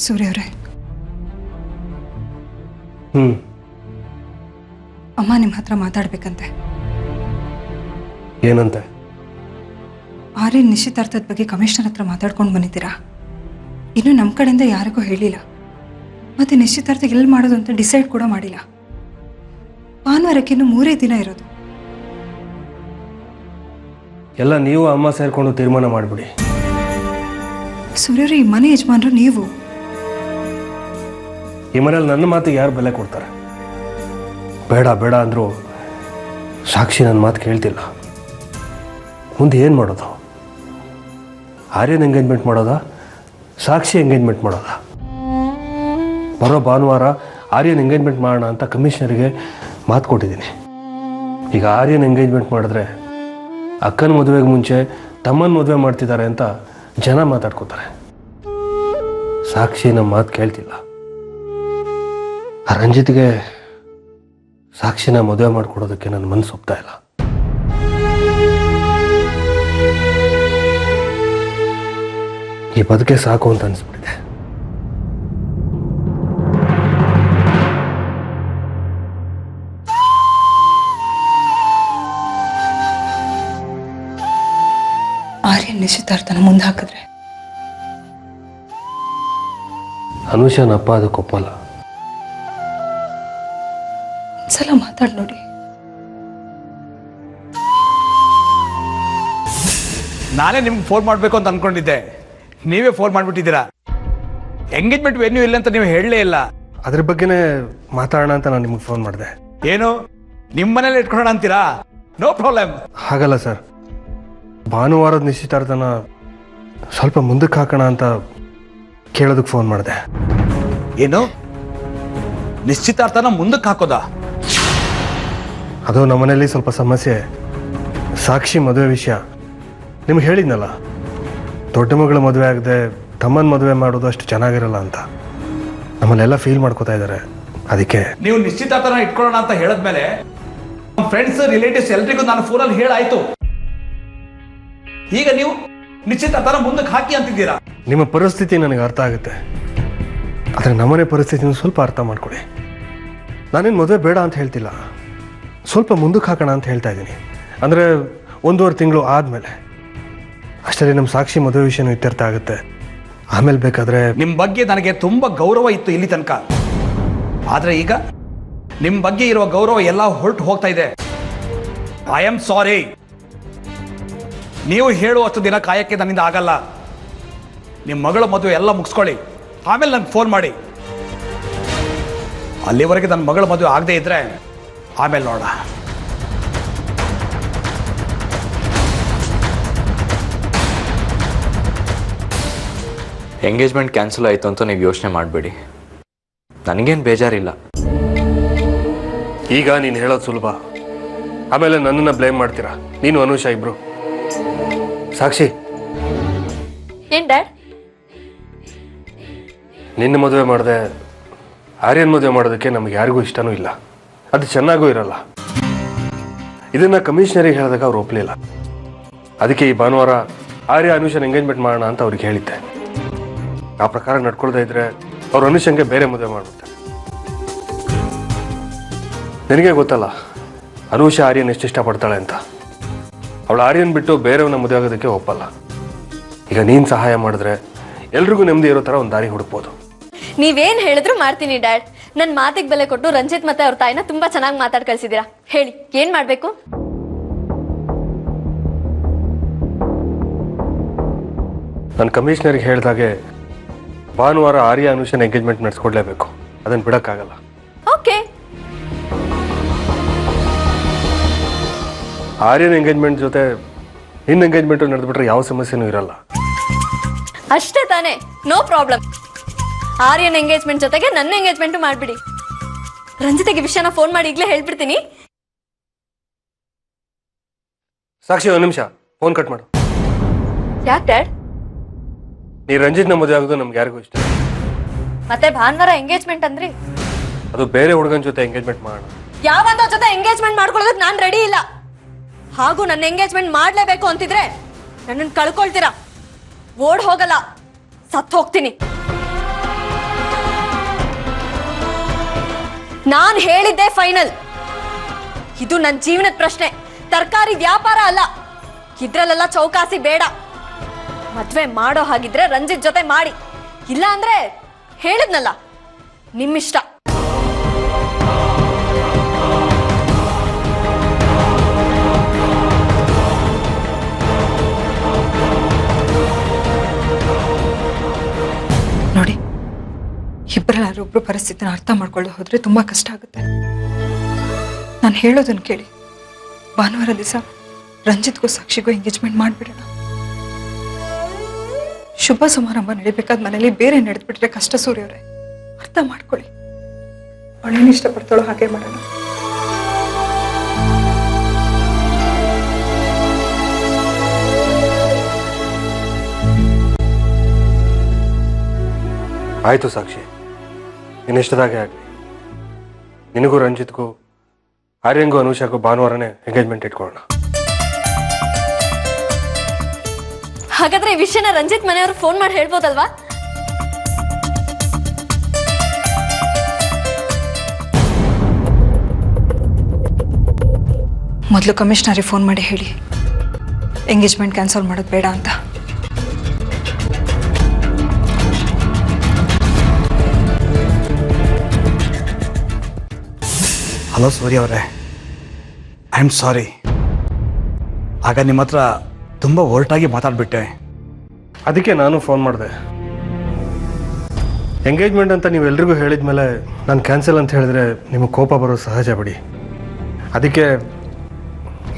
ಸೂರ್ಯ ಅವರೇ, ಅಮ್ಮ ನಿಮ್ಮ ಹತ್ರ ಮಾತಾಡ್ಬೇಕಂತೆ. ಏನಂತೆ? ಆರ್ಯನ್ ನಿಶ್ಚಿತಾರ್ಥದ ಬಗ್ಗೆ ಕಮಿಷನರ್ ಹತ್ರ ಮಾತಾಡ್ಕೊಂಡು ಬಂದಿದ್ದೀರಾ. ಇನ್ನು ನಮ್ಮ ಕಡೆಯಿಂದ ಯಾರಿಗೂ ಹೇಳಿಲ್ಲ. ಮತ್ತೆ ನಿಶ್ಚಿತಾರ್ಥ ಎಲ್ಲಿ ಮಾಡೋದು ಅಂತ ಡಿಸೈಡ್ ಕೂಡ ಮಾಡಿಲ್ಲ. ಭಾನುವಾರಕ್ಕೆ ಇನ್ನು 3 ದಿನ ಇರೋದು. ಎಲ್ಲ ನೀವು ಅಮ್ಮ ಸೇರ್ಕೊಂಡು ತೀರ್ಮಾನ ಮಾಡಿಬಿಡಿ. ಸೂರ್ಯರು, ಈ ಮನೆ ಯಜಮಾನ್ರು ನೀವು. ಈ ಮನೇಲಿ ನನ್ನ ಮಾತಿಗೆ ಯಾರು ಬೆಲೆ ಕೊಡ್ತಾರೆ? ಬೇಡ ಬೇಡ ಅಂದರೂ ಸಾಕ್ಷಿ ನನ್ನ ಮಾತು ಕೇಳ್ತಿಲ್ಲ. ಮುಂದೆ ಏನು ಮಾಡೋದು? ಆರ್ಯನ್ ಎಂಗೇಜ್ಮೆಂಟ್ ಮಾಡೋದಾ, ಸಾಕ್ಷಿ ಎಂಗೇಜ್ಮೆಂಟ್ ಮಾಡೋದಾ? ಬರೋ ಭಾನುವಾರ ಆರ್ಯನ್ ಎಂಗೇಜ್ಮೆಂಟ್ ಮಾಡೋಣ ಅಂತ ಕಮಿಷನರಿಗೆ ಮಾತು ಕೊಟ್ಟಿದ್ದೀನಿ. ಈಗ ಆರ್ಯನ್ ಎಂಗೇಜ್ಮೆಂಟ್ ಮಾಡಿದ್ರೆ ಅಕ್ಕನ ಮದುವೆಗೆ ಮುಂಚೆ ತಮ್ಮನ ಮದುವೆ ಮಾಡ್ತಿದ್ದಾರೆ ಅಂತ ಜನ ಮಾತಾಡ್ಕೋತಾರೆ. ಸಾಕ್ಷಿ ನಮ್ಮ ಮಾತು ಕೇಳ್ತಿಲ್ಲ. ಆ ರಂಜಿತ್ಗೆ ಸಾಕ್ಷಿನ ಮದುವೆ ಮಾಡಿಕೊಡೋದಕ್ಕೆ ನನ್ನ ಮನಸ್ಸು ಒಪ್ತಾ ಇಲ್ಲ. ಈ ಬದುಕೆ ಸಾಕು ಅಂತ ಅನಿಸ್ಬಿಟ್ಟಿದೆ. ಆರ್ಯನ್ ನಿಶ್ಚಿತಾರ್ಥನ ಮುಂದೆ ಹಾಕಿದ್ರೆ ಅನುಷನ ಅಪ್ಪ ಅದಕ್ಕೆ ಒಪ್ಪಲ್ಲ. ಒಂದ್ಸಲ ಮಾತಾಡಿ ನೋಡಿ. ನಾನೇ ನಿಮ್ಗೆ ಫೋನ್ ಮಾಡಬೇಕು ಅಂತ ಅನ್ಕೊಂಡಿದ್ದೆ, ನೀವೇ ಫೋನ್ ಮಾಡಿಬಿಟ್ಟಿದ್ದೀರಾ. ಎಂಗೇಜ್ಮೆಂಟ್ ವೆನ್ಯೂ ಇಲ್ಲ ಅಂತ ನೀವು ಹೇಳಲೇ ಇಲ್ಲ. ಅದ್ರ ಬಗ್ಗೆನೇ ಮಾತಾಡೋಣ ಅಂತ ನಾನು ನಿಮಗೆ ಫೋನ್ ಮಾಡಿದೆ. ಏನು ನಿಮ್ಮ ಮನೇಲಿ ಇಟ್ಕೊಳ್ಳೋಣ ಅಂತೀರಾ? No problem. ಹಾಗಲ್ಲ ಸರ್, ಭಾನುವಾರದ ನಿಶ್ಚಿತಾರ್ಥನ ಸ್ವಲ್ಪ ಮುಂದಕ್ಕೆ ಹಾಕೋಣ ಅಂತ ಕೇಳೋದಕ್ಕೆ ಫೋನ್ ಮಾಡಿದೆ. ಏನು ನಿಶ್ಚಿತಾರ್ಥನ ಮುಂದಕ್ಕೆ ಹಾಕೋದಾ? ಅದು ನಮ್ಮನೇಲಿ ಸ್ವಲ್ಪ ಸಮಸ್ಯೆ. ಸಾಕ್ಷಿ ಮದುವೆ ವಿಷಯ ನಿಮ್ಗೆ ಹೇಳಿದ್ನಲ್ಲ, ದೊಡ್ಡ ಮಗಳ ಮದುವೆ ಆಗದೆ ತಮ್ಮನ ಮದುವೆ ಮಾಡೋದು ಅಷ್ಟು ಚೆನ್ನಾಗಿರಲ್ಲ ಅಂತ ನಮ್ಮನ್ನೆಲ್ಲ ಫೀಲ್ ಮಾಡ್ಕೋತಾ ಇದ್ದಾರೆ. ಅದಕ್ಕೆ ನೀವು ನಿಶ್ಚಿತಾರ್ಥನ ಇಟ್ಕೊಳ್ಳೋಣ ಅಂತ ಹೇಳಿದ್ಮೇಲೆ ನಮ್ಮ ಫ್ರೆಂಡ್ಸ್ ರಿಲೇಟಿವ್ಸ್ ಎಲ್ರಿಗೂ ನಾನು ಫೋನಲ್ಲಿ ಹೇಳಾಯ್ತು. ಈಗ ನೀವು ನಿಶ್ಚಿತಾರ್ಥನ ಮುಂದಕ್ಕೆ ಹಾಕಿ ಅಂತಿದ್ದೀರಾ. ನಿಮ್ಮ ಪರಿಸ್ಥಿತಿ ನನಗೆ ಅರ್ಥ ಆಗುತ್ತೆ, ಆದರೆ ನಮ್ಮನೆ ಪರಿಸ್ಥಿತಿನ ಸ್ವಲ್ಪ ಅರ್ಥ ಮಾಡ್ಕೊಳ್ಳಿ. ನಾನೇನು ಮದುವೆ ಬೇಡ ಅಂತ ಹೇಳ್ತಿಲ್ಲ, ಸ್ವಲ್ಪ ಮುಂದಕ್ಕೆ ಹಾಕೋಣ ಅಂತ ಹೇಳ್ತಾ ಇದ್ದೀನಿ. ಅಂದರೆ 1.5 ತಿಂಗಳು ಆದಮೇಲೆ ಅಷ್ಟರಲ್ಲಿ ನಮ್ಮ ಸಾಕ್ಷಿ ಮದುವೆ ವಿಷಯನೂ ಇತ್ಯರ್ಥ ಆಗುತ್ತೆ. ಆಮೇಲೆ ಬೇಕಾದರೆ ನಿಮ್ಮ ಬಗ್ಗೆ ನನಗೆ ತುಂಬ ಗೌರವ ಇತ್ತು ಇಲ್ಲಿ ತನಕ. ಆದರೆ ಈಗ ನಿಮ್ಮ ಬಗ್ಗೆ ಇರುವ ಗೌರವ ಎಲ್ಲ ಹೊರಟು ಹೋಗ್ತಾ ಇದೆ. I am sorry. ನೀವು ಹೇಳುವಷ್ಟು ದಿನ ಕಾಯಕ್ಕೆ ನನ್ನಿಂದ ಆಗಲ್ಲ. ನಿಮ್ಮ ಮಗಳ ಮದುವೆ ಎಲ್ಲ ಮುಗಿಸ್ಕೊಳ್ಳಿ, ಆಮೇಲೆ ನನಗೆ ಫೋನ್ ಮಾಡಿ. ಅಲ್ಲಿವರೆಗೆ ನನ್ನ ಮಗಳ ಮದುವೆ ಆಗದೆ ಇದ್ರೆ ಆಮೇಲೆ ನೋಡ. ಎಂಗೇಜ್ಮೆಂಟ್ ಕ್ಯಾನ್ಸಲ್ ಆಯಿತು ಅಂತ ನೀವು ಯೋಚನೆ ಮಾಡಬೇಡಿ, ನನಗೇನು ಬೇಜಾರಿಲ್ಲ. ಈಗ ನೀನು ಹೇಳೋದು ಸುಲಭ, ಆಮೇಲೆ ನನ್ನನ್ನು ಬ್ಲೇಮ್ ಮಾಡ್ತೀರಾ ನೀನು ಅನುಷಾ ಇಬ್ರು. ಸಾಕ್ಷಿ, ಏನ್ ಡ್ಯಾಡ್? ನಿನ್ನ ಮದುವೆ ಮಾಡಿದೆ, ಆರ್ಯನ್ ಮದುವೆ ಮಾಡೋದಕ್ಕೆ ನಮ್ಗೆ ಯಾರಿಗೂ ಇಷ್ಟನೂ ಇಲ್ಲ, ಅದು ಚೆನ್ನಾಗೂ ಇರಲ್ಲ. ಇದನ್ನು ಕಮಿಷನರಿಗೆ ಹೇಳಿದಾಗ ಅವ್ರು ಒಪ್ಪಲಿಲ್ಲ. ಅದಕ್ಕೆ ಈ ಭಾನುವಾರ ಆರ್ಯ ಅನುಷನ್ ಎಂಗೇಜ್ಮೆಂಟ್ ಮಾಡೋಣ ಅಂತ ಅವ್ರಿಗೆ ಹೇಳಿದ್ದೆ. ಆ ಪ್ರಕಾರ ನಡ್ಕೊಳ್ತಾ ಇದ್ರೆ ಅವ್ರು ಅನುಷಂಗೆ ಬೇರೆ ಮದುವೆ ಮಾಡ್ಬಿಡ್ತಾರೆ. ನಿನಗೆ ಗೊತ್ತಲ್ಲ ಅನುಷಾ ಆರ್ಯನ್ ಎಷ್ಟು ಇಷ್ಟಪಡ್ತಾಳೆ ಅಂತ. ಅವಳು ಆರ್ಯನ್ ಬಿಟ್ಟು ಬೇರೆಯವನ್ನ ಮದುವೆ ಆಗೋದಕ್ಕೆ ಒಪ್ಪಲ್ಲ. ಈಗ ನೀನು ಸಹಾಯ ಮಾಡಿದ್ರೆ ಎಲ್ರಿಗೂ ನೆಮ್ಮದಿ ಇರೋ ಥರ ಒಂದು ದಾರಿ ಹುಡುಕ್ಬೋದು. ನೀವೇನ್ ಹೇಳಿದ್ರು ಮಾಡ್ತೀನಿ ಡ್ಯಾಡ್. ನನ್ನ ಮಾತಿಗೆ ಬೆಲೆ ಕೊಟ್ಟು ರಂಜಿತ್ ಮತ್ತೆ ಅವ್ರ ತಾಯಿನ ತುಂಬಾ ಚೆನ್ನಾಗಿ ಮಾತಾಡ್ ಕಳ್ಸಿದೀರಾ. ಹೇಳಿ ಏನ್ ಮಾಡ್ಬೇಕು? ನಾನು ಕಮಿಷನರ್ಗೆ ಹೇಳಿದಾಗೆ ಭಾನುವಾರ ಆರ್ಯ ಅನುಷನ್ ಎಂಗೇಜ್ಮೆಂಟ್ ನಡೆಸ್ಕೊಡ್ಲೇಬೇಕು, ಅದನ್ನು ಬಿಡೋಕ್ಕಾಗಲ್ಲ. ಓಕೆ. ಆರ್ಯನ್ ಎಂಗೇಜ್ಮೆಂಟ್ ಜೊತೆ ನಿನ್ನ ಎಂಗೇಜ್ಮೆಂಟು ನಡೆದ್ಬಿಟ್ರೆ ಯಾವ ಸಮಸ್ಯೆನೂ ಇರಲ್ಲ. ಅಷ್ಟೇ ತಾನೇ, ನೋ ಪ್ರಾಬ್ಲಮ್. ಆರ್ಯನ್ ಎಂಗೇಜ್ಮೆಂಟ್ ಜೊತೆಗೆ ನನ್ನ ಎಂಗೇಜ್ಮೆಂಟ್ ಮಾಡ್ಬಿಡಿ. ರಂಜಿತಿಗೆ ವಿಷಯನ ಫೋನ್ ಮಾಡಿ ಈಗಲೇ ಹೇಳ್ಬಿಡ್ತೀನಿ. ಸಾಕ್ಷಿ, ಒಂದು ನಿಮಿಷ, ಫೋನ್ ಕಟ್ ಮಾಡು. ಯಾಕೆ ಡ್ಯಾಡ್? ನೀ ರಂಜಿತ್ನ ಮದುವೆ ಆಗೋದು ನಮ್ಗೆ ಯಾರಿಗೂ ಇಷ್ಟ. ಮತ್ತೆ ಭಾನುವಾರ ಎಂಗೇಜ್ಮೆಂಟ್ ಅಂದ್ರಿ? ಅದು ಬೇರೆ ಹುಡುಗನ ಜೊತೆ ಎಂಗೇಜ್ಮೆಂಟ್ ಮಾಡೋಣ. ಯಾವಂತ ಜೊತೆ ಎಂಗೇಜ್ಮೆಂಟ್ ಮಾಡ್ಕೊಳ್ಳೋದಕ್ಕೆ ನಾನು ರೆಡಿ ಇಲ್ಲ. ಹಾಗೂ ನನ್ನ ಎಂಗೇಜ್ಮೆಂಟ್ ಮಾಡ್ಲೇಬೇಕು ಅಂತಿದ್ರೆ ನನ್ನನ್ನು ಕಳ್ಕೊಳ್ತೀರಾ. ಓಡ್ ಹೋಗಲ್ಲ, ಸತ್ತು ಹೋಗ್ತೀನಿ. ನಾನ್ ಹೇಳಿದ್ದೆ ಫೈನಲ್. ಇದು ನನ್ನ ಜೀವನದ ಪ್ರಶ್ನೆ, ತರಕಾರಿ ವ್ಯಾಪಾರ ಅಲ್ಲ. ಇದ್ರಲ್ಲೆಲ್ಲ ಚೌಕಾಸಿ ಬೇಡ. ಮದ್ವೆ ಮಾಡೋ ಹಾಗಿದ್ರೆ ರಂಜಿತ್ ಜೊತೆ ಮಾಡಿ, ಇಲ್ಲ ಅಂದ್ರೆ ಹೇಳಿದ್ನಲ್ಲ, ನಿಮ್ಮಿಷ್ಟ. ನೋಡಿ, ಇಬ್ಬರೊಬ್ಬರು ಪರಿಸ್ಥಿತಿನ ಅರ್ಥ ಮಾಡ್ಕೊಳ್ಳದೆ ಹೋದ್ರೆ ತುಂಬಾ ಕಷ್ಟ ಆಗುತ್ತೆ. ನಾನು ಹೇಳೋದನ್ನ ಕೇಳಿ, ಭಾನುವಾರ ದಿವಸ ರಂಜಿತ್ಗೂ ಸಾಕ್ಷಿಗೂ ಎಂಗೇಜ್ಮೆಂಟ್ ಮಾಡಿಬಿಡೋಣ. ಶುಭ ಸಮಾರಂಭ ನಡಿಬೇಕಾದ ಮನೇಲಿ ಬೇರೆ ನಡೆದ್ಬಿಟ್ರೆ ಕಷ್ಟ. ಸೂರ್ಯ ಅವರೇ, ಅರ್ಥ ಮಾಡ್ಕೊಳ್ಳಿ. ಅವಳೇನು ಇಷ್ಟಪಡ್ತಾಳೋ ಹಾಗೆ ಮಾಡೋಣ. ಆಯಿತು ಸಾಕ್ಷಿ, ನಿನ್ನಿಷ್ಟದಾಗೆ ಆಗಲಿ. ನಿನಗೂ ರಂಜಿತ್ಗೂ ಆರ್ಯಂಗೂ ಅನುಷಾಗೂ ಭಾನುವಾರನೇ ಎಂಗೇಜ್ಮೆಂಟ್ ಇಟ್ಕೊಳ್ಳೋಣ. ಹಾಗಾದ್ರೆ ಈ ವಿಷಯನ ರಂಜಿತ್ ಮನೆಯವರು ಫೋನ್ ಮಾಡಿ ಹೇಳ್ಬೋದಲ್ವಾ? ಮೊದಲು ಕಮಿಷನರಿಗೆ ಫೋನ್ ಮಾಡಿ ಹೇಳಿ, ಎಂಗೇಜ್ಮೆಂಟ್ ಕ್ಯಾನ್ಸಲ್ ಮಾಡೋದು ಬೇಡ ಅಂತ. ಹಲೋ ಸೂರ್ಯ ಅವರೇ, ಐ ಆಮ್ ಸಾರಿ. ಆಗ ನಿಮ್ಮ ಹತ್ರ ತುಂಬ ಒರಟಾಗಿ ಮಾತಾಡ್ಬಿಟ್ಟೆ. ಅದಕ್ಕೆ ನಾನು ಫೋನ್ ಮಾಡಿದೆ. ಎಂಗೇಜ್ಮೆಂಟ್ ಅಂತ ನೀವೆಲ್ರಿಗೂ ಹೇಳಿದ ಮೇಲೆ ನಾನು ಕ್ಯಾನ್ಸಲ್ ಅಂತ ಹೇಳಿದ್ರೆ ನಿಮಗೆ ಕೋಪ ಬರೋದು ಸಹಜ ಬಿಡಿ. ಅದಕ್ಕೆ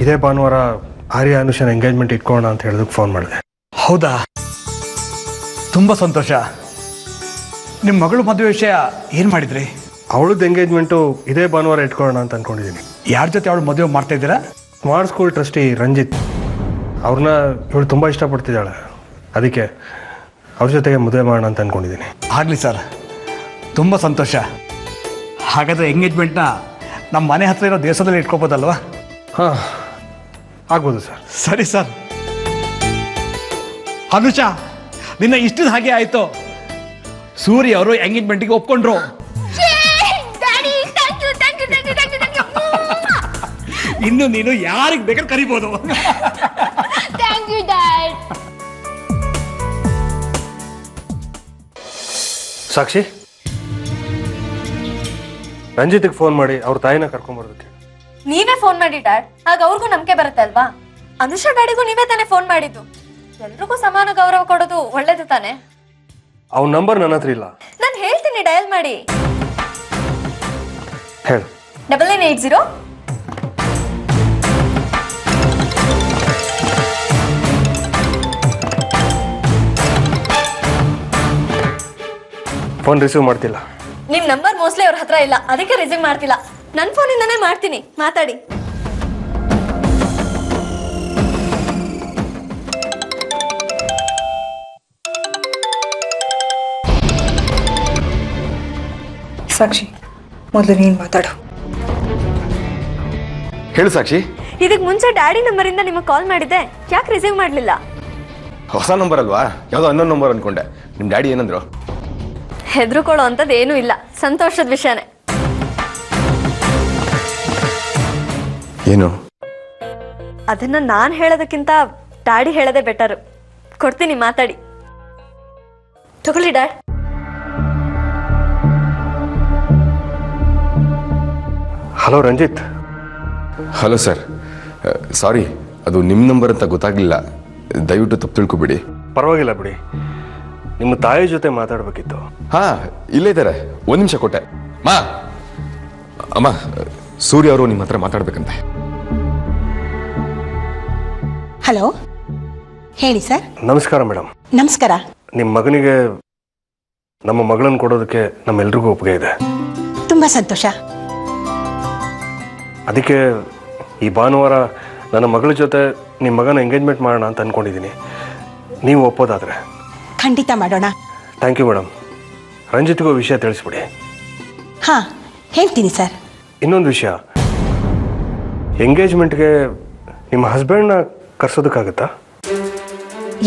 ಇದೇ ಭಾನುವಾರ ಆರ್ಯ ಅನುಷನ ಎಂಗೇಜ್ಮೆಂಟ್ ಇಟ್ಕೊಳ್ಳೋಣ ಅಂತ ಹೇಳಿದಕ್ಕೆ ಫೋನ್ ಮಾಡಿದೆ. ಹೌದಾ, ತುಂಬ ಸಂತೋಷ. ನಿಮ್ಮ ಮಗಳು ಮದುವೆ ವಿಷಯ ಏನು ಮಾಡಿದ್ರಿ? ಅವಳದ್ದು ಎಂಗೇಜ್ಮೆಂಟು ಇದೇ ಭಾನುವಾರ ಇಟ್ಕೊಳ್ಳೋಣ ಅಂತ ಅಂದ್ಕೊಂಡಿದ್ದೀನಿ. ಯಾರ ಜೊತೆ ಅವಳು ಮದುವೆ ಮಾಡ್ತಾ ಇದ್ದೀರಾ? ಸ್ಮಾರ್ಟ್ ಸ್ಕೂಲ್ ಟ್ರಸ್ಟಿ ರಂಜಿತ್, ಅವ್ರನ್ನ ಇವಳು ತುಂಬ ಇಷ್ಟಪಡ್ತಿದ್ದಾಳೆ. ಅದಕ್ಕೆ ಅವ್ರ ಜೊತೆಗೆ ಮದುವೆ ಮಾಡೋಣ ಅಂತ ಅಂದ್ಕೊಂಡಿದ್ದೀನಿ. ಆಗಲಿ ಸರ್, ತುಂಬ ಸಂತೋಷ. ಹಾಗಾದರೆ ಎಂಗೇಜ್ಮೆಂಟ್ನ ನಮ್ಮ ಮನೆ ಹತ್ರ ಇರೋ ದೇಶದಲ್ಲಿ ಇಟ್ಕೋಬೋದಲ್ವಾ? ಹಾಂ, ಆಗ್ಬೋದು ಸರ್. ಸರಿ ಸರ್. ಅನುಷಾ, ನಿನ್ನ ಇಷ್ಟದ ಹಾಗೆ ಆಯಿತು. ಸೂರ್ಯ ಅವರು ಎಂಗೇಜ್ಮೆಂಟಿಗೆ ಒಪ್ಕೊಂಡ್ರು. ಇನ್ನು ನೀನು ಯಾರಿಗೆ ಬೇಕಾದ್ರೆ ಕರಿಬೋದು. Thank you dad. ಸಾಕ್ಷಿ, ರಂಜಿತ್ಗೆ ಫೋನ್ ಮಾಡಿ ಅವ್ರ ತಾಯಿನ ಕರ್ಕೊಂಬರೋದಕ್ಕೆ. ನೀವೇ ಫೋನ್ ಮಾಡಿ ಡ್ಯಾಡ್, ಆಗ ಅವ್ರಿಗೂ ನಂಬಿಕೆ ಬರುತ್ತೆ ಅಲ್ವಾ? ಅನುಷಾ ಡ್ಯಾಡಿಗೂ ನೀವೇ ತಾನೇ ಫೋನ್ ಮಾಡಿದ್ದು. ಎಲ್ರಿಗೂ ಸಮಾನ ಗೌರವ ಕೊಡೋದು ಒಳ್ಳೇದು ತಾನೆ? ಅವ್ನ ನಂಬರ್ ನನ್ನ ಹತ್ರ ಇಲ್ಲ. ನಾನು ಹೇಳ್ತೀನಿ, ಡಯಲ್ ಮಾಡಿ. ಹೇಳು. 9980 ಫೋನ್ ರಿಸೀವ್ ಮಾಡ್ತಿಲ್ಲ. ನಿಮ್ ನಂಬರ್ ಮೋಸ್ಟ್ಲಿ ಅವ್ರ ಹತ್ರ ಇಲ್ಲ, ಅದಕ್ಕೆ ರಿಸೀವ್ ಮಾಡ್ತಿಲ್ಲ. ನನ್ನ ಫೋನಿಂದಾನೇ ಮಾಡ್ತೀನಿ, ಮಾತಾಡಿ. ಸಾಕ್ಷಿ, ಮೊದಲು ನೀನು ಮಾತಾಡು. ಹೇಳು ಸಾಕ್ಷಿ. ಇದಕ್ಕೆ ಮುಂಚೆ ಡ್ಯಾಡಿ ನಂಬರಿಂದ ನಿಮಗೆ ಕಾಲ್ ಮಾಡಿದ್ದೆ, ಯಾಕೆ ರಿಸೀವ್ ಮಾಡಲಿಲ್ಲ? ಹೊಸ ನಂಬರ್ ಅಲ್ವಾ, ಯಾವುದೋ ಅನ್ನೋ ನಂಬರ್ ಅನ್ಕೊಂಡೆ. ನಿಮ್ಮ ಡ್ಯಾಡಿ ಏನಂದ್ರು? ಹೆದರ್ಕೊಳ್ಳೋ ಅಂಥದ್ದು ಏನೂ ಇಲ್ಲ, ಸಂತೋಷದ ವಿಷಯನೇ. ಏನು? ಅದನ್ನ ನಾನು ಹೇಳೋದಕ್ಕಿಂತ ಡ್ಯಾಡಿ ಹೇಳೋದೇ ಬೆಟರು. ಕೊಡ್ತೀನಿ, ಮಾತಾಡಿ. ತಗೊಳ್ಳಿ dad. Hello Ranjit. Hello sir, sorry, ಅದು ನಿಮ್ಮ ನಂಬರ್ ಅಂತ ಗೊತ್ತಾಗಲಿಲ್ಲ. ದಯವಿಟ್ಟು ತಪ್ಪು ತಿಳ್ಕೊಬಿಡಿ. ಪರವಾಗಿಲ್ಲ ಬಿಡಿ, ನಿಮ್ಮ ತಾಯಿ ಜೊತೆ ಮಾತಾಡಬೇಕಿತ್ತು. ಹಾಂ, ಇಲ್ಲೇ ಇದ್ದಾರೆ. ಒಂದು ನಿಮಿಷ ಕೊಟ್ಟೆ. ಅಮ್ಮ, ಸೂರ್ಯ ಅವರು ನಿಮ್ಮ ಹತ್ರ ಮಾತಾಡ್ಬೇಕಂತೆ. ಹಲೋ, ಹೇಳಿ ಸರ್. ನಮಸ್ಕಾರ ಮೇಡಮ್. ನಮಸ್ಕಾರ. ನಿಮ್ಮ ಮಗನಿಗೆ ನಮ್ಮ ಮಗಳನ್ನು ಕೊಡೋದಕ್ಕೆ ನಮ್ಮೆಲ್ರಿಗೂ ಒಪ್ಪಿಗೆ ಇದೆ. ತುಂಬ ಸಂತೋಷ. ಅದಕ್ಕೆ ಈ ಭಾನುವಾರ ನನ್ನ ಮಗಳ ಜೊತೆ ನಿಮ್ಮ ಮಗನ ಎಂಗೇಜ್ಮೆಂಟ್ ಮಾಡೋಣ ಅಂತ ಅಂದ್ಕೊಂಡಿದ್ದೀನಿ. ನೀವು ಒಪ್ಪೋದಾದರೆ? ಖಂಡಿತ ಮಾಡೋಣ. Thank you madam. ರಂಜಿತ್ಗೂ ವಿಷಯ ತಿಳಿಸ್ಬಿಡಿ. ಹಾಂ, ಹೇಳ್ತೀನಿ ಸರ್. ಇನ್ನೊಂದು ವಿಷಯ, ಎಂಗೇಜ್ಮೆಂಟ್ಗೆ ನಿಮ್ಮ ಹಸ್ಬೆಂಡ್ನ ಕರ್ಸೋದಕ್ಕಾಗತ್ತಾ?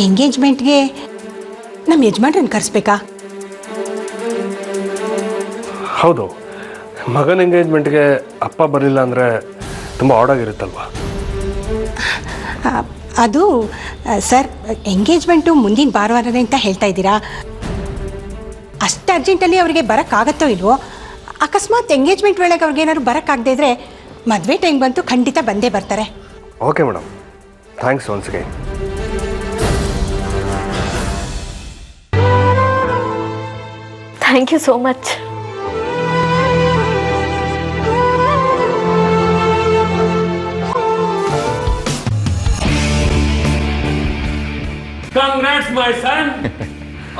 ಎಂಗೇಜ್ಮೆಂಟ್ಗೆ ನಮ್ಮ ಯಜಮಾನ್ರನ್ನ ಕರೆಸ್ಬೇಕಾ? ಹೌದು, ಮಗನ ಎಂಗೇಜ್ಮೆಂಟ್ಗೆ ಅಪ್ಪ ಬರಲಿಲ್ಲ ಅಂದರೆ ತುಂಬ ಆಡಾಗಿರುತ್ತಲ್ವ? ಅದು ಸರ್, ಎಂಗೇಜ್ಮೆಂಟು ಮುಂದಿನ ಭಾನುವಾರನೇ ಅಂತ ಹೇಳ್ತಾ ಇದ್ದೀರಾ. ಅಷ್ಟು ಅರ್ಜೆಂಟಲ್ಲಿ ಅವರಿಗೆ ಬರೋಕ್ಕಾಗತ್ತೋ ಇಲ್ವೋ? ಅಕಸ್ಮಾತ್ ಎಂಗೇಜ್ಮೆಂಟ್ ವೇಳೆಗೆ ಅವ್ರಿಗೇನಾದ್ರು ಬರೋಕ್ಕಾಗದೇ ಇದ್ದರೆ ಮದುವೆ ಟೈಮ್ ಬಂತು ಖಂಡಿತ ಬಂದೇ ಬರ್ತಾರೆ. Okay madam, thanks once again. Thank you so much. Congrats my son.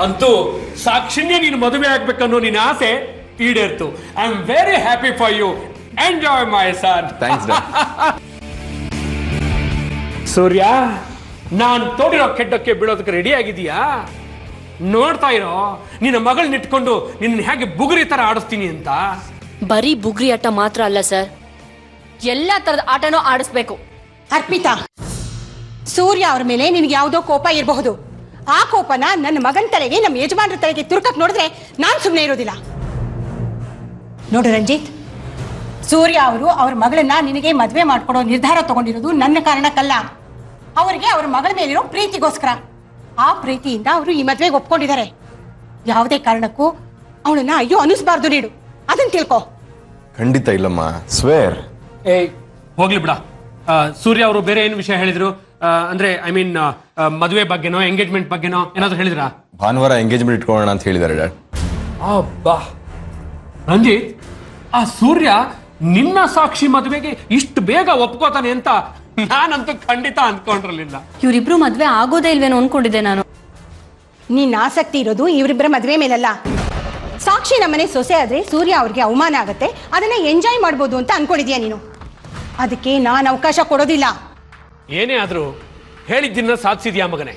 ಅಂತೂ ಸಾಕ್ಷಿನೇ ನೀನು ಮದುವೆ ಆಗ್ಬೇಕನ್ನೋ ನಿನ್ನ ಆಸೆ ಈಡೇರ್ತು. I am very happy for you. Enjoy my son. Thanks. Surya, ನಾನು ತೋಡಿರೋ ಕೆಡ್ಡಕ್ಕೆ ಬೀಳೋದಕ್ಕೆ ರೆಡಿ ಆಗಿದೀಯಾ? ನೋಡ್ತಾ ಇರೋ, ನಿನ್ನ ಮಗಳನ್ನಿಟ್ಕೊಂಡು ನಿನ್ನ ಹೇಗೆ ಬುಗುರಿ ತರ ಆಡಿಸ್ತೀನಿ ಅಂತ. ಬರೀ ಬುಗ್ರಿ ಆಟ ಮಾತ್ರ ಅಲ್ಲ ಸರ್, ಎಲ್ಲಾ ತರದ ಆಟನೂ ಆಡಿಸ್ಬೇಕು. ಅರ್ಪಿತಾ, ಸೂರ್ಯ ಅವ್ರ ಮೇಲೆ ನಿನಗೆ ಯಾವುದೋ ಕೋಪ ಇರಬಹುದು. ಆ ಕೋಪನ ನನ್ನ ಮಗನ ತಲೆಗೆ, ನಮ್ಮ ಯಜಮಾನ್ರ ತಲೆಗೆ ತುರ್ಕಕ್ಕೆ ನೋಡಿದ್ರೆ ನಾನು ಸುಮ್ಮನೆ ಇರೋದಿಲ್ಲ. ನೋಡು ರಂಜಿತ್, ಸೂರ್ಯ ಅವರು ಅವ್ರ ಮಗಳನ್ನ ನಿನಗೆ ಮದುವೆ ಮಾಡ್ಕೊಡೋ ನಿರ್ಧಾರ ತಗೊಂಡಿರೋದು ನನ್ನ ಕಾರಣಕ್ಕಲ್ಲ. ಅವರಿಗೆ ಅವ್ರ ಮಗಳ ಮೇಲಿರೋ ಪ್ರೀತಿಗೋಸ್ಕರ. ಆ ಪ್ರೀತಿಯಿಂದ ಅವರು ಈ ಮದುವೆಗೆ ಒಪ್ಕೊಂಡಿದ್ದಾರೆ. ಯಾವುದೇ ಕಾರಣಕ್ಕೂ ಅವಳನ್ನ ಅಯ್ಯೋ ಅನಿಸ್ಬಾರ್ದು. ನೀಡು ಅದನ್ನ ತಿಳ್ಕೊ. ಖಂಡಿತ ಇಲ್ಲಮ್ಮ, ಸ್ವೇರ್. ಏಯ್ ಹೋಗ್ಲಿ ಬಿಡ. ಸೂರ್ಯ ಅವರು ಬೇರೆ ಏನು ವಿಷಯ ಹೇಳಿದ್ರು? ಅಂದ್ರೆ ಐ ಮೀನ್ ಮದುವೆ ಬಗ್ಗೆನೋ ಎಂಗೇಜ್ಮೆಂಟ್ ಬಗ್ಗೆನೋ ಏನಾದ್ರು ಹೇಳಿದ್ರಾ? ಭಾನುವಾರ ಎಂಗೇಜ್ಮೆಂಟ್ ಇಟ್ಕೊಳ್ಳೋಣ ಅಂತ ಹೇಳಿದ್ದಾರೆ ಡ್ಯಾಡ್. ಅಬ್ಬಾ ರಂಜಿತ್, ಆ ಸೂರ್ಯ ನಿನ್ನ ಸಾಕ್ಷಿ ಮದುವೆಗೆ ಇಷ್ಟು ಬೇಗ ಒಪ್ಕೋತಾನೆ ಅಂತ ನಾನಂತೂ ಖಂಡಿತ ಅನ್ಕೊಂಡಿರ್ಲಿಲ್ಲ. ಇವರಿಬ್ರು ಮದ್ವೆ ಆಗೋದೇ ಇಲ್ವೇನೋ ಅನ್ಕೊಂಡಿದ್ದೆ ನಾನು. ನಿನ್ನ ಆಸಕ್ತಿ ಇರೋದು ಇವರಿಬ್ಬರ ಮದುವೆ ಮೇಲಲ್ಲ. ಸಾಕ್ಷಿ ನಮ್ಮನೆ ಸೊಸೆ ಆದ್ರೆ ಸೂರ್ಯ ಅವ್ರಿಗೆ ಅವಮಾನ ಆಗತ್ತೆ, ಅದನ್ನ ಎಂಜಾಯ್ ಮಾಡ್ಬೋದು ಅಂತ ಅನ್ಕೊಂಡಿದ್ಯಾ ನೀನು. ಅದಕ್ಕೆ ನಾನು ಅವಕಾಶ ಕೊಡೋದಿಲ್ಲ. ಏನೇ ಆದ್ರೂ ಹೇಳಿದ್ದನ್ನ ಸಾಧಿಸಿದ್ಯಾ ಮಗನೇ.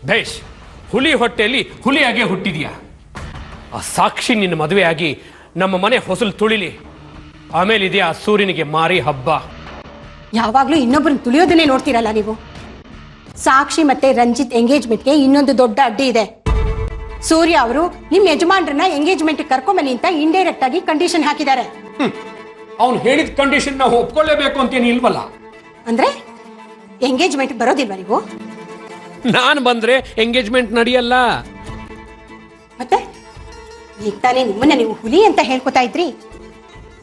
ಬೇಷ್, ಹುಲಿ ಹೊಟ್ಟೆಯಲ್ಲಿ ಹುಲಿಯಾಗೆ ಹುಟ್ಟಿದ್ಯಾ. ಆ ಸಾಕ್ಷಿ ನಿನ್ನ ಮದುವೆ ಆಗಿ ನಮ್ಮ ಮನೆ ಹೊಸಲು ತುಳಿಲಿ, ಆಮೇಲೆ ಇದೆಯಾ ಸೂರ್ಯನಿಗೆ ಮಾರಿ ಹಬ್ಬ. ಯಾವಾಗ್ಲೂ ಇನ್ನೊಬ್ಬರನ್ನ ತುಳಿಯೋದನ್ನೇ ನೋಡ್ತೀರಲ್ಲ ನೀವು. ಸಾಕ್ಷಿ ಮತ್ತೆ ರಂಜಿತ್ ಎಂಗೇಜ್ಮೆಂಟ್ಗೆ ಇನ್ನೊಂದು ದೊಡ್ಡ ಅಡ್ಡಿ ಇದೆ. ಸೂರ್ಯ ಅವರು ನಿಮ್ ಯಜಮಾನ್ರನ್ನ ಎಂಗೇಜ್ಮೆಂಟ್ ಕರ್ಕೊಂಬನ್ನಿ ಅಂತ ಇಂಡೈರೆಕ್ಟ್ ಆಗಿ ಕಂಡೀಷನ್ ಹಾಕಿದ್ದಾರೆ. ಅವ್ನು ಹೇಳಿದ ಕಂಡೀಷನ್ ನಾವು ಒಪ್ಕೊಳ್ಳೇಬೇಕು ಅಂತೇನು ಇಲ್ವಲ್ಲ. ಅಂದ್ರೆ ಎಂಗೇಜ್ಮೆಂಟ್ ಬರೋದಿಲ್ವಾ ನೀವು? ನಾನು ಬಂದ್ರೆ ಎಂಗೇಜ್ಮೆಂಟ್ ನಡೆಯಲ್ಲ. ಮತ್ತೆ ಈಗ ತಾನೇ ನಿಮ್ಮನ್ನ ನೀವು ಹುಲಿ ಅಂತ ಹೇಳ್ಕೊತಾ ಇದ್ರಿ.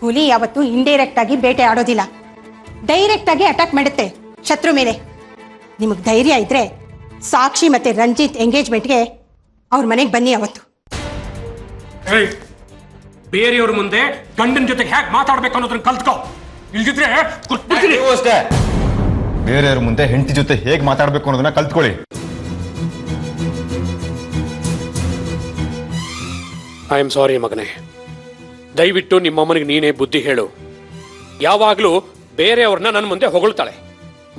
ಹುಲಿ ಯಾವತ್ತು ಇಂಡೈರೆಕ್ಟ್ ಆಗಿ ಬೇಟೆ ಆಡೋದಿಲ್ಲ, ಡೈರೆಕ್ಟ್ ಆಗಿ ಅಟ್ಯಾಕ್ ಮಾಡುತ್ತೆ ಶತ್ರು ಮೇಲೆ. ನಿಮಗೆ ಧೈರ್ಯ ಇದ್ರೆ ಸಾಕ್ಷಿ ಮತ್ತೆ ರಂಜಿತ್ ಎಂಗೇಜ್ಮೆಂಟ್ಗೆ ಅವ್ರ ಮನೆಗೆ ಬನ್ನಿ ಅವತ್ತು. ಬೇರೆಯವ್ರ ಮುಂದೆ ಗಂಡನ ಜೊತೆಗೆ ಹೇಗೆ ಮಾತಾಡ್ಬೇಕು ಅನ್ನೋದನ್ನ ಕಲ್ತ್ಕೋ. ಇಲ್ದಿದ್ರೆ ಅಷ್ಟೇ, ಬೇರೆಯವ್ರ ಮುಂದೆ ಹೆಂಡತಿ ಜೊತೆ ಹೇಗೆ ಮಾತಾಡ್ಬೇಕು ಅನ್ನೋದನ್ನ ಕಲ್ತ್ಕೊಳ್ಳಿ. ಐ ಆಮ್ ಸಾರಿ ಮಗನೇ. ದಯವಿಟ್ಟು ನಿಮ್ಮಮ್ಮನಿಗೆ ನೀನೇ ಬುದ್ಧಿ ಹೇಳು. ಯಾವಾಗ್ಲೂ ಬೇರೆಯವ್ರನ್ನ ನನ್ನ ಮುಂದೆ ಹೊಗಳ್ತಾಳೆ.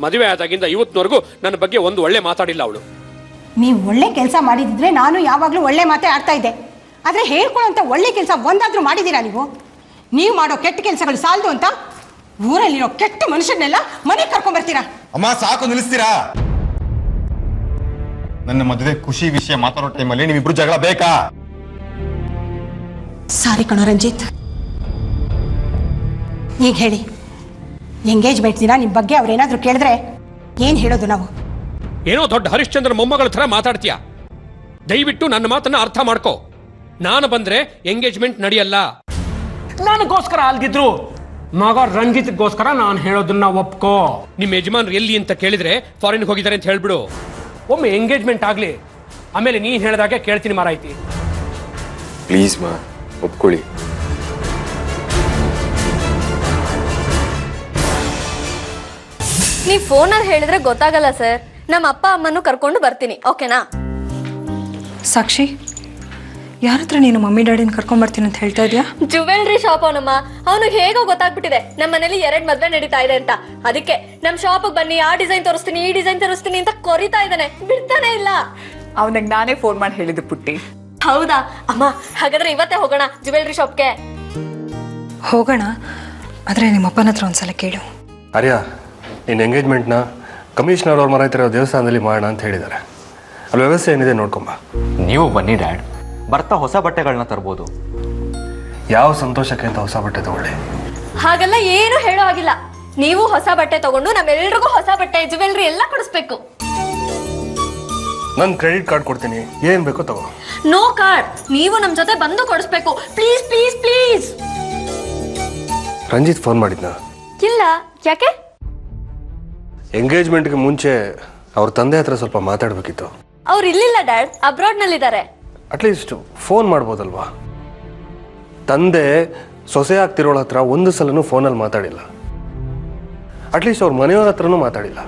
ಮದುವೆ ಆದಾಗಿಂದ ಇವತ್ತಿನವರೆಗೂ ನನ್ನ ಬಗ್ಗೆ ಒಂದು ಒಳ್ಳೆ ಮಾತಾಡಿಲ್ಲ ಅವಳು. ನೀವು ಒಳ್ಳೆ ಕೆಲಸ ಮಾಡಿದಿದ್ರೆ ನಾನು ಯಾವಾಗಲೂ ಒಳ್ಳೆ ಮಾತೇ ಆಡ್ತಾ ಇದ್ದೆ. ಆದರೆ ಹೇಳ್ಕೊಳ್ಳೋಂಥ ಒಳ್ಳೆ ಕೆಲಸ ಒಂದಾದ್ರೂ ಮಾಡಿದ್ದೀರಾ ನೀವು? ನೀವು ಮಾಡೋ ಕೆಟ್ಟ ಕೆಲಸಗಳು ಸಾಲದು ಅಂತ ಊರಲ್ಲಿರೋ ಕೆಟ್ಟ ಮನುಷ್ಯರನ್ನೆಲ್ಲ ಮನೆಗೆ ಕರ್ಕೊಂಡ್ಬರ್ತೀರಾ? ಅಮ್ಮ ಸಾಕು, ನಿಲ್ಲಿಸ್ತೀರಾ? ನನ್ನ ಮದುವೆ ಖುಷಿ ವಿಷಯ ಮಾತಾಡೋ ಟೈಮಲ್ಲಿ ನೀವಿಬ್ರು ಜಗಳ ಬೇಕಾ? ಸಾರಿ ಕಣೋ ರಂಜಿತ್. ಈಗ ಹೇಳಿ, ಎಂಗೇಜ್ಮೆಂಟ್ ದಿನ ನಿಮ್ಮ ಬಗ್ಗೆ ಅವ್ರೇನಾದ್ರೂ ಕೇಳಿದ್ರೆ ಏನು ಹೇಳೋದು ನಾವು? ಏನೋ ದೊಡ್ಡ ಹರಿಶ್ಚಂದ್ರ ಮೊಮ್ಮಗಳ ಥರ ಮಾತಾಡ್ತೀಯ. ದಯವಿಟ್ಟು ನನ್ನ ಮಾತನ್ನ ಅರ್ಥ ಮಾಡ್ಕೋ. ನಾನು ಬಂದ್ರೆ ಎಂಗೇಜ್ಮೆಂಟ್ ನಡೆಯಲ್ಲ. ನನಗೋಸ್ಕರ ಅಲ್ದಿದ್ರು ಮಗ ರಂಜಿತ್ಗೋಸ್ಕರ ನಾನು ಹೇಳೋದನ್ನ ಒಪ್ಕೋ. ನಿಮ್ಮ ಯಜಮಾನ್ರು ಎಲ್ಲಿ ಅಂತ ಕೇಳಿದ್ರೆ ಫಾರಿನ್ಗೆ ಹೋಗಿದ್ದಾರೆ ಅಂತ ಹೇಳ್ಬಿಡು. ಒಮ್ಮೆ ಎಂಗೇಜ್ಮೆಂಟ್ ಆಗ್ಲಿ, ಆಮೇಲೆ ನೀನ್ ಹೇಳಿದಾಗೆ ಕೇಳ್ತೀನಿ ಮಾರಾಯ್ತಿ. ಪ್ಲೀಸ್ ಮಾ, ಒಪ್ಕೊಳ್ಳಿ. ನೀವು ಫೋನಲ್ಲಿ ಹೇಳಿದ್ರೆ ಗೊತ್ತಾಗಲ್ಲ ಸರ್. ನಮ್ಮ ಅಪ್ಪ ಅಮ್ಮನ್ನು ಕರ್ಕೊಂಡು ಬರ್ತೀನಿ, ಓಕೆನಾ? ಸಾಕ್ಷಿ, ಯಾರ ಹತ್ರ ನೀನು ಮಮ್ಮಿ ಡ್ಯಾಡಿನ ಕರ್ಕೊಂಡ್ಬರ್ತೀನಿ ಅಂತ ಹೇಳ್ತಾ ಇದೆಯಾ? ಜುವೆಲ್ರಿ ಶಾಪ್ ಅವನಮ್ಮ. ಅವನಿಗೆ ಹೇಗೋ ಗೊತ್ತಾಗ್ಬಿಟ್ಟಿದೆ ನಮ್ಮ ಮನೇಲಿ 2 ಮದ್ವೆ ನಡೀತಾ ಇದೆ ಅಂತ. ಅದಕ್ಕೆ ನಮ್ಮ ಶಾಪಿಗೆ ಬನ್ನಿ, ಆ ಡಿಸೈನ್ ತೋರಿಸ್ತೀನಿ, ಈ ಡಿಸೈನ್ ತೋರಿಸ್ತೀನಿ ಅಂತ ಕೊರಿತಾ ಇದ್ದಾನೆ, ಬಿಡ್ತಾನೆ ಇಲ್ಲ. ಅವನಿಗೆ ನಾನೇ ಫೋನ್ ಮಾಡಿ ಹೇಳಿದ್ದು ಪುಟ್ಟಿ. ಹೌದಾ ಅಮ್ಮ? ಹಾಗಾದ್ರೆ ಇವತ್ತೇ ಹೋಗೋಣ ಜುವೆಲ್ರಿ ಶಾಪ್ಗೆ. ಹೋಗೋಣ, ಆದರೆ ನಿಮ್ಮಪ್ಪನ ಹತ್ರ ಒಂದ್ಸಲ ಕೇಳು. ಆರ್ಯ, ನಿನ್ನ ಎಂಗೇಜ್ಮೆಂಟ್ನ ಕಮಿಷನರ್ ಅವ್ರ ಮರ ಹತ್ರ ದೇವಸ್ಥಾನದಲ್ಲಿ ಮಾಡೋಣ ಅಂತ ಹೇಳಿದ್ದಾರೆ. ಅಲ್ಲಿ ವ್ಯವಸ್ಥೆ ಏನಿದೆ ನೋಡ್ಕೊಂಬ. ನೀವು ಬನ್ನಿ ಡ್ಯಾಡ್, ಬರ್ತಾ ಹೊಸ ಬಟ್ಟೆಗಳನ್ನ ತರ್ಬೋದು. ಯಾವ ಸಂತೋಷಕ್ಕೆ ಅಂತ ಹೊಸ ಬಟ್ಟೆ ತಗೊಳ್ಳಿ? ಹಾಗೆಲ್ಲ ಏನು ಹೇಳೋ ಆಗಿಲ್ಲ. ನೀವು ಹೊಸ ಬಟ್ಟೆ ತಗೊಂಡು ನಮ್ಮೆಲ್ರಿಗೂ ಹೊಸ ಬಟ್ಟೆ ಜ್ಯುವೆಲ್ರಿ ಎಲ್ಲ ಕೊಡಿಸ್ಬೇಕು. ನಾನು ಕ್ರೆಡಿಟ್ ಕಾರ್ಡ್ ಕೊಡ್ತೀನಿ, ಏನ್ ಬೇಕೋ ತಗೋ. ನೋ ಕಾರ್ಡ್, ನೀವು ನಮ್ ಜೊತೆ ಬಂದು ಕೊಡಿಸ್ಬೇಕು. Please please please. Ranjit phone ಮಾಡಿದ್ನಾ? ಇಲ್ಲ, ಯಾಕೆ? ಎಂಗೇಜ್ಮೆಂಟ್ಗೆ ಮುಂಚೆ ಅವ್ರ ತಂದೆ ಹತ್ರ ಸ್ವಲ್ಪ ಮಾತಾಡ್ಬೇಕಿತ್ತು. ಅವ್ರು ಇಲ್ಲಿಲ್ಲ ಡ್ಯಾಡ್, ಅಬ್ರಾಡ್ ನಲ್ಲಿದ್ದಾರೆ. ಅಟ್ಲೀಸ್ಟ್ ಫೋನ್ ಮಾಡ್ಬೋದಲ್ವಾ? ತಂದೆ ಸೊಸೆ ಆಗ್ತಿರೋಳ ಹತ್ರ ಒಂದು ಸಲನೂ ಫೋನಲ್ಲಿ ಮಾತಾಡಿಲ್ಲ. ಅಟ್ಲೀಸ್ಟ್ ಅವ್ರ ಮನೆಯವ್ರ ಹತ್ರನೂ ಮಾತಾಡಿಲ್ಲ.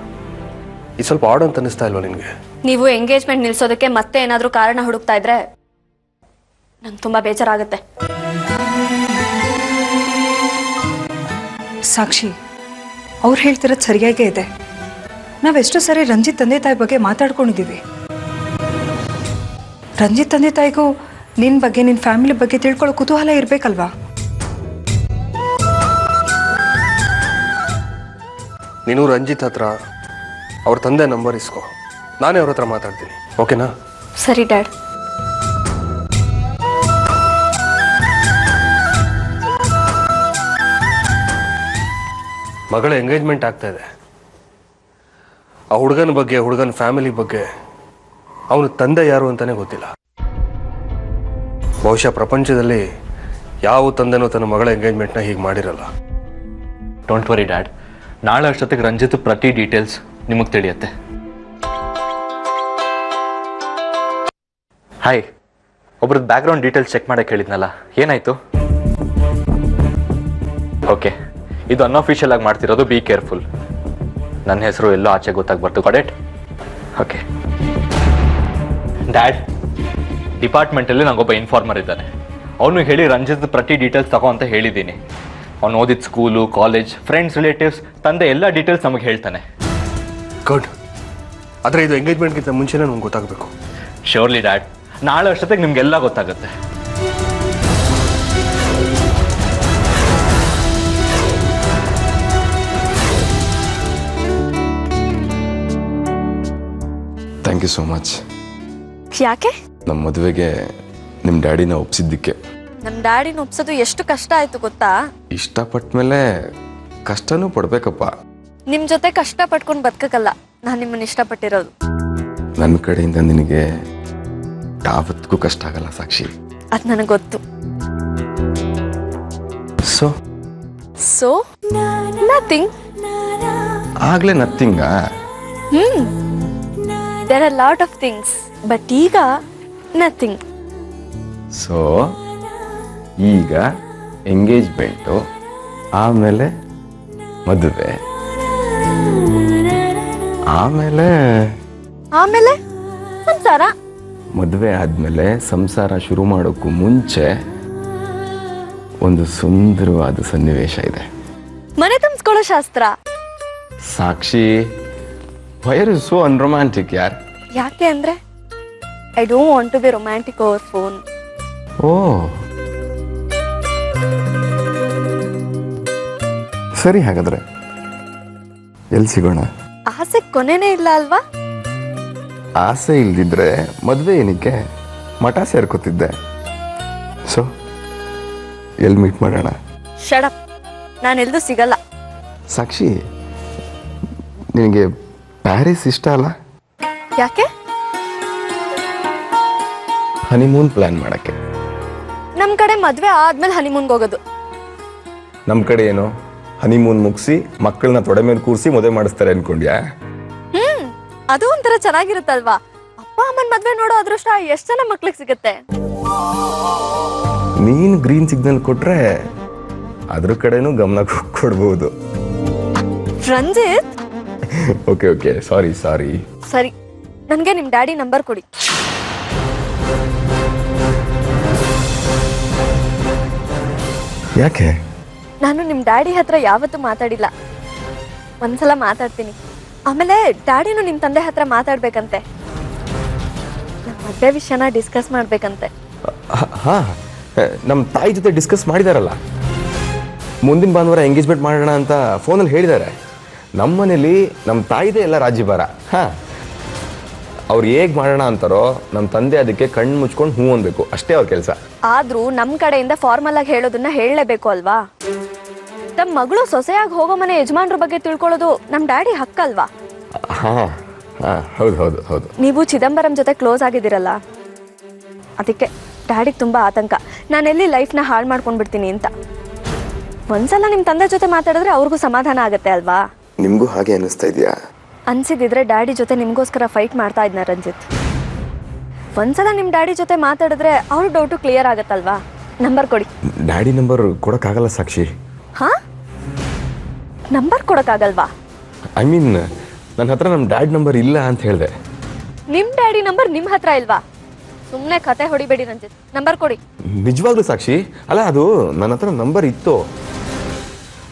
ಇದು ಸ್ವಲ್ಪ ಆಡ್ ಅಂತ ಅನಿಸ್ತಾ ಇಲ್ವಾ ನಿನಗೆ? ನೀವು ಎಂಗೇಜ್ಮೆಂಟ್ ನಿಲ್ಸೋದಕ್ಕೆ ಮತ್ತೆ ಏನಾದ್ರೂ ಕಾರಣ ಹುಡುಕ್ತಾ ಇದ್ರೆ ನಂಗೆ ತುಂಬಾ ಬೇಜಾರಾಗುತ್ತೆ. ಸಾಕ್ಷಿ, ಅವ್ರು ಹೇಳ್ತಿರೋದು ಸರಿಯಾಗೇ ಇದೆ. ನಾವೆಷ್ಟೋ ಸರಿ ರಂಜಿತ್ ತಂದೆ ತಾಯಿ ಬಗ್ಗೆ ಮಾತಾಡ್ಕೊಂಡಿದ್ದೀವಿ. ರಂಜಿತ್ ತಂದೆ ತಾಯಿಗೂ ನಿನ್ನ ಬಗ್ಗೆ, ನಿನ್ನ ಫ್ಯಾಮಿಲಿ ಬಗ್ಗೆ ತಿಳ್ಕೊಳ್ಳೋ ಕುತೂಹಲ ಇರಬೇಕಲ್ವಾ? ನೀನು ರಂಜಿತ್ ಹತ್ರ ಅವ್ರ ತಂದೆ ನಂಬರ್ ಇಸ್ಕೋ, ನಾನೇ ಅವ್ರ ಹತ್ರ ಮಾತಾಡ್ತೀನಿ. ಓಕೆನಾ? ಸರಿ ಡ್ಯಾಡ್. ಮಗಳ ಎಂಗೇಜ್ಮೆಂಟ್ ಆಗ್ತಾ ಇದೆ. ಆ ಹುಡುಗನ ಬಗ್ಗೆ, ಹುಡುಗನ ಫ್ಯಾಮಿಲಿ ಬಗ್ಗೆ ಅವನ ತಂದೆ ಯಾರು ಅಂತಾನೆ ಗೊತ್ತಿಲ್ಲ. ಬಹುಶಃ ಪ್ರಪಂಚದಲ್ಲಿ ಯಾವ ತಂದೆನೂ ತನ್ನ ಮಗಳ ಎಂಗೇಜ್ಮೆಂಟ್ನ ಹೀಗೆ ಮಾಡಿರಲ್ಲ. ಡೋಂಟ್ ವರಿ ಡ್ಯಾಡ್, ನಾಳೆ ಅಷ್ಟೊತ್ತಿಗೆ ರಂಜಿತ್ ಪ್ರತಿ ಡೀಟೇಲ್ಸ್ ನಿಮಗೆ ತಿಳಿಯುತ್ತೆ. ಹಾಯ್, ಒಬ್ರದ್ದು ಬ್ಯಾಕ್ಗ್ರೌಂಡ್ ಡೀಟೇಲ್ಸ್ ಚೆಕ್ ಮಾಡಕ್ಕೆ ಹೇಳಿದ್ನಲ್ಲ, ಏನಾಯ್ತು? ಓಕೆ, ಇದು ಅನ್ಅಫಿಷಿಯಲ್ ಆಗಿ ಮಾಡ್ತಿರೋದು. Be careful. ನನ್ನ ಹೆಸರು ಎಲ್ಲೋ ಆಚೆ ಗೊತ್ತಾಗ್ಬಾರ್ದು. ಕಡೆಟ್? ಓಕೆ ಡ್ಯಾಡ್, ಡಿಪಾರ್ಟ್ಮೆಂಟಲ್ಲಿ ನಂಗೊಬ್ಬ ಇನ್ಫಾರ್ಮರ್ ಇದ್ದಾನೆ. ಅವನು ಹೇಳಿ ರಂಜಿತ್ ಪ್ರತಿ ಡೀಟೇಲ್ಸ್ ತಗೋ ಅಂತ ಹೇಳಿದ್ದೀನಿ. ಅವ್ನು ಓದಿದ ಸ್ಕೂಲು, ಕಾಲೇಜ್, ಫ್ರೆಂಡ್ಸ್, ರಿಲೇಟಿವ್ಸ್, ತಂದೆ ಎಲ್ಲ ಡೀಟೇಲ್ಸ್ ನಮಗೆ ಹೇಳ್ತಾನೆ. ಗುಡ್. ಆದರೆ ಇದು ಎಂಗೇಜ್ಮೆಂಟ್ಗಿಂತ ಮುಂಚೆನೇ ನಮ್ಗೆ ಗೊತ್ತಾಗಬೇಕು. ಶ್ಯೂರ್ಲಿ ಡ್ಯಾಡ್, ನಾಳೆ ಅಷ್ಟೊತ್ತಿಗೆ ನಿಮಗೆಲ್ಲ ಗೊತ್ತಾಗುತ್ತೆ. Thank you so much. ಯಾಕೆ? ನಮ್ಮ ಮದುವೆಗೆ ನಿಮ್ಮ ಡ್ಯಾಡಿನ ಒಪ್ಸಿದ್ದಕ್ಕೆ. ನಮ್ ಡ್ಯಾಡಿನ ಒಪ್ಸೋದು ಎಷ್ಟು ಕಷ್ಟ ಆಯ್ತು ಗೊತ್ತಾ? ಇಷ್ಟಪಟ್ಮೇಲೆ ಕಷ್ಟನೂ ಪಡ್ಬೇಕಪ್ಪ. ನಿಮ್ ಜೊತೆ ಕಷ್ಟ ಪಟ್ಕೊಂಡು ಬದುಕಕ್ಕಲ್ಲ ನಾನು ನಿಮ್ಮನ್ನ ಇಷ್ಟಪಟ್ಟಿರೋದು. ನನ್ನ ಕಡೆಯಿಂದ ನಿನಗೆ ಯಾವತ್ತಿಗೂ ಕಷ್ಟ ಆಗಲ್ಲ ಸಾಕ್ಷಿ. ಅದ್ ನನಗೆ ಗೊತ್ತು. So so nothing. ಆಗ್ಲೇ ನಥಿಂಗಾ? There are lot of things, but ಈಗ ನಥಿಂಗ್. ಸೊ ಈಗ ಎಂಗೇಜ್ಮೆಂಟು, ಆಮೇಲೆ ಮದುವೆ, ಆಮೇಲೆ ಸಂಸಾರ. ಮದುವೆ ಆದ್ಮೇಲೆ ಸಂಸಾರ ಶುರು ಮಾಡೋಕ್ಕೂ ಮುಂಚೆ ಒಂದು ಸುಂದರವಾದ ಸನ್ನಿವೇಶ ಇದೆ. ಮನೆ ತುಂಬಿಸ್ಕೊಳ್ಳೋ ಶಾಸ್ತ್ರ. Sakshi, why are you so unromantic ಯಾರ್? ಯಾಕೆ ಅಂದ್ರೆ I don't want to be romantic over phone. ಓ ಸರಿ, ಹಾಗಾದ್ರೆ ಎಲ್ಲಿ ಸಿಗೋಣ? ಆಸೆ ಕೊನೆನೇ ಇಲ್ಲ ಅಲ್ವಾ? ಆಸೆ ಇಲ್ದಿದ್ರೆ ಮದುವೆ ಏನಕ್ಕೆ? ಮಠ ಸೇರ್ಕೋತಿದ್ದೆ. ಸೊ ಎಲ್ಲಿ ಮೀಟ್ ಮಾಡೋಣ? ಶಡಪ್, ನಾನೆಲ್ದು ಸಿಗಲ್ಲ. ಸಾಕ್ಷಿ, ನಿನಗೆ ಪ್ಯಾರಿಸ್ ಇಷ್ಟ ಅಲ್ಲ? ಯಾಕೆ? ಹನಿಮೂನ್ ಪ್ಲಾನ್ ಮಾಡಕ್ಕೆ. ನಮ್ ಕಡೆ ಮದ್ವೆ ಆದ್ಮೇಲೆ ಹನಿಮೂನ್ಗೆ ಹೋಗೋದು. ನಮ್ಮ ಕಡೆ ಏನು, ಹನಿಮೂನ್ ಮುಗಿಸಿ ಮಕ್ಕಳನ್ನ ತೊಡೆ ಮೇಲೆ ಕೂರಿಸಿ ಮದುವೆ ಮಾಡಿಸ್ತಾರೆ ಅನ್ಕೊಂಡ್ಯಾ? ಅದು ಒಂಥರ ಚೆನ್ನಾಗಿರುತ್ತಲ್ವಾ? ಅಪ್ಪ ಅಮ್ಮನ ಮದ್ವೆ ನೋಡೋ ಅದೃಷ್ಟ ಎಷ್ಟು ಜನ ಮಕ್ಳಿಗೆ ಸಿಗುತ್ತೆ. ನೀನ್ ಗ್ರೀನ್ ಸಿಗ್ನಲ್ ಕೊಟ್ರೆ ಅದ್ರ ಕಡೆನೂ ಗಮನ ಕೊಡ್ಬೋದು. ರಂಜಿತ್. ಓಕೆ ಓಕೆ, ಸಾರಿ. ಸರಿ, ನನ್ಗೆ ನಿಮ್ ಡ್ಯಾಡಿ ನಂಬರ್ ಕೊಡಿ. ಯಾಕೆ? ನಾನು ನಿಮ್ ಡ್ಯಾಡಿ ಹತ್ರ ಯಾವತ್ತೂ ಮಾತಾಡಿಲ್ಲ. ಒಂದ್ಸಲ ಮಾತಾಡ್ತೀನಿ. ಆಮೇಲೆ ಡ್ಯಾಡಿನೂ ನಿಮ್ ತಂದೆ ಹತ್ರ ಮಾತಾಡ್ಬೇಕಂತೆ. ನಮ್ಮ ಮದ್ವೆ ವಿಷಯನ ಡಿಸ್ಕಸ್ ಮಾಡ್ಬೇಕಂತೆ. ಹಾ, ನಮ್ಮ ತಾಯಿ ಜೊತೆ ಡಿಸ್ಕಸ್ ಮಾಡಿದಾರಲ್ಲ, ಮುಂದಿನ ಭಾನುವಾರ ಎಂಗೇಜ್ಮೆಂಟ್ ಮಾಡೋಣ ಅಂತ ಫೋನಲ್ಲಿ ಹೇಳಿದ್ದಾರೆ. ನಮ್ಮ ಮನೇಲಿ ನಮ್ಮ ತಾಯಿದೇ ಎಲ್ಲ ರಾಜ್ಯಭಾರ. ಹಾ, ಅವ್ರು ಹೇಗೆ ಮಾಡೋಣ ಅಂತಾರೋ ನಮ್ಮ ತಂದೆ ಅದಕ್ಕೆ ಕಣ್ಣು ಮುಚ್ಕೊಂಡು ಹ್ಞೂ ಅನ್ಬೇಕು, ಅಷ್ಟೇ ಅವ್ರ ಕೆಲಸ. ಆದ್ರೂ ನಮ್ಮ ಕಡೆಯಿಂದ ಫಾರ್ಮಲ್ ಆಗಿ ಹೇಳೋದನ್ನ ಹೇಳಲೇಬೇಕು ಅಲ್ವಾ? ತಮ್ಮ ಮಗಳು ಸೊಸೆಯಾಗಿ ಹೋಗೋ ಮನೆ ಯಜಮಾನ್ರ ಬಗ್ಗೆ ತಿಳ್ಕೊಳ್ಳೋದು ನಮ್ಮ ಡ್ಯಾಡಿ ಹಕ್ಕಲ್ವಾ? ಹಾಂ ಹಾಂ, ಹೌದು ಹೌದು ಹೌದು. ನೀವು ಚಿದಂಬರಂ ಜೊತೆ ಕ್ಲೋಸ್ ಆಗಿದ್ದೀರಲ್ಲ, ಅದಕ್ಕೆ ಡ್ಯಾಡಿಗೆ ತುಂಬ ಆತಂಕ, ನಾನೆಲ್ಲಿ ಲೈಫ್ನ ಹಾಳು ಮಾಡ್ಕೊಂಡ್ಬಿಡ್ತೀನಿ ಅಂತ. ಒಂದ್ಸಲ ನಿಮ್ಮ ತಂದೆ ಜೊತೆ ಮಾತಾಡಿದ್ರೆ ಅವ್ರಿಗೂ ಸಮಾಧಾನ ಆಗುತ್ತೆ ಅಲ್ವಾ? ನಿಮಗೂ ಹಾಗೆ ಅನ್ನಿಸ್ತಾ ಇದೆಯಾ? ಅನ್ಸಿದ್ರೆ ಡ್ಯಾಡಿ ಜೊತೆ ನಿಮಗೋಸ್ಕರ ಫೈಟ್ ಮಾಡ್ತಾ ಇದ್ನ ರಂಜಿತ್. ಒಂದ್ಸಲ ನಿಮ್ಮ ಡ್ಯಾಡಿ ಜೊತೆ ಮಾತಾಡಿದ್ರೆ ಅವ್ರ ಡೌಟು ಕ್ಲಿಯರ್ ಆಗತ್ತಲ್ವಾ? ನಂಬರ್ ಕೊಡಿ. ಡ್ಯಾಡಿ ನಂಬರ್ ಕೊಡೋಕ್ಕಾಗಲ್ಲ ಸಾಕ್ಷಿ. ಹಾ, ನಂಬರ್ ಕೊಡೋಕ್ಕಾಗಲ್ವಾ? ಐ ಮೀನ್ ನನ್ನ ಹತ್ರ ನಮ್ಮ ಡ್ಯಾಡ್ ನಂಬರ್ ಇಲ್ಲ ಅಂತ ಹೇಳಿದೆ. ನಿಮ್ಮ ಡ್ಯಾಡಿ ನಂಬರ್ ನಿಮ್ಮ ಹತ್ರ ಇಲ್ವಾ? ಸುಮ್ಮನೆ ಕತೆ ಹೊಡಿಬೇಡಿ ರಂಜಿತ್, ನಂಬರ್ ಕೊಡಿ. ನಿಜವಾಗ್ಲೂ ಸಾಕ್ಷಿ, ಅಲ್ಲ ಅದು ನನ್ನ ಹತ್ರ ನಂಬರ್ ಇತ್ತು,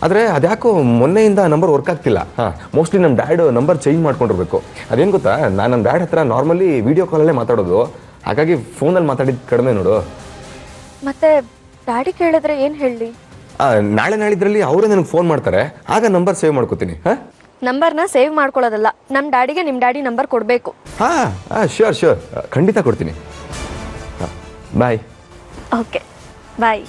ಆದರೆ ಅದ್ಯಾಕೋ ಮೊನ್ನೆಯಿಂದ ನಂಬರ್ ವರ್ಕ್ ಆಗ್ತಿಲ್ಲ. ಹಾಂ, ಮೋಸ್ಟ್ಲಿ ನಮ್ಮ ಡ್ಯಾಡ್ ನಂಬರ್ ಚೇಂಜ್ ಮಾಡ್ಕೊಂಡಿರ್ಬೇಕು. ಅದೇನು ಗೊತ್ತಾ, ನಾನು ನಮ್ಮ ಡ್ಯಾಡ್ ಹತ್ರ ನಾರ್ಮಲಿ ವಿಡಿಯೋ ಕಾಲಲ್ಲೇ ಮಾತಾಡೋದು, ಹಾಗಾಗಿ ಫೋನಲ್ಲಿ ಮಾತಾಡಿದ್ದು ಕಡಿಮೆ ನೋಡು. ಮತ್ತೆ ಡ್ಯಾಡಿ ಕೇಳಿದ್ರೆ ಏನು ಹೇಳಿ? ನಾಳೆ ನಾಳಿದ್ರಲ್ಲಿ ಅವರೇ ನನಗೆ ಫೋನ್ ಮಾಡ್ತಾರೆ, ಆಗ ನಂಬರ್ ಸೇವ್ ಮಾಡ್ಕೋತೀನಿ. ಹಾಂ, ನಂಬರ್ನ ಸೇವ್ ಮಾಡ್ಕೊಳ್ಳೋದಲ್ಲ, ನಮ್ಮ ಡ್ಯಾಡಿಗೆ ನಿಮ್ಮ ಡ್ಯಾಡಿ ನಂಬರ್ ಕೊಡಬೇಕು. ಹಾಂ ಹಾಂ, ಶ್ಯೂರ್ ಖಂಡಿತ ಕೊಡ್ತೀನಿ. ಹಾಂ, ಬಾಯ್. ಓಕೆ, ಬಾಯ್.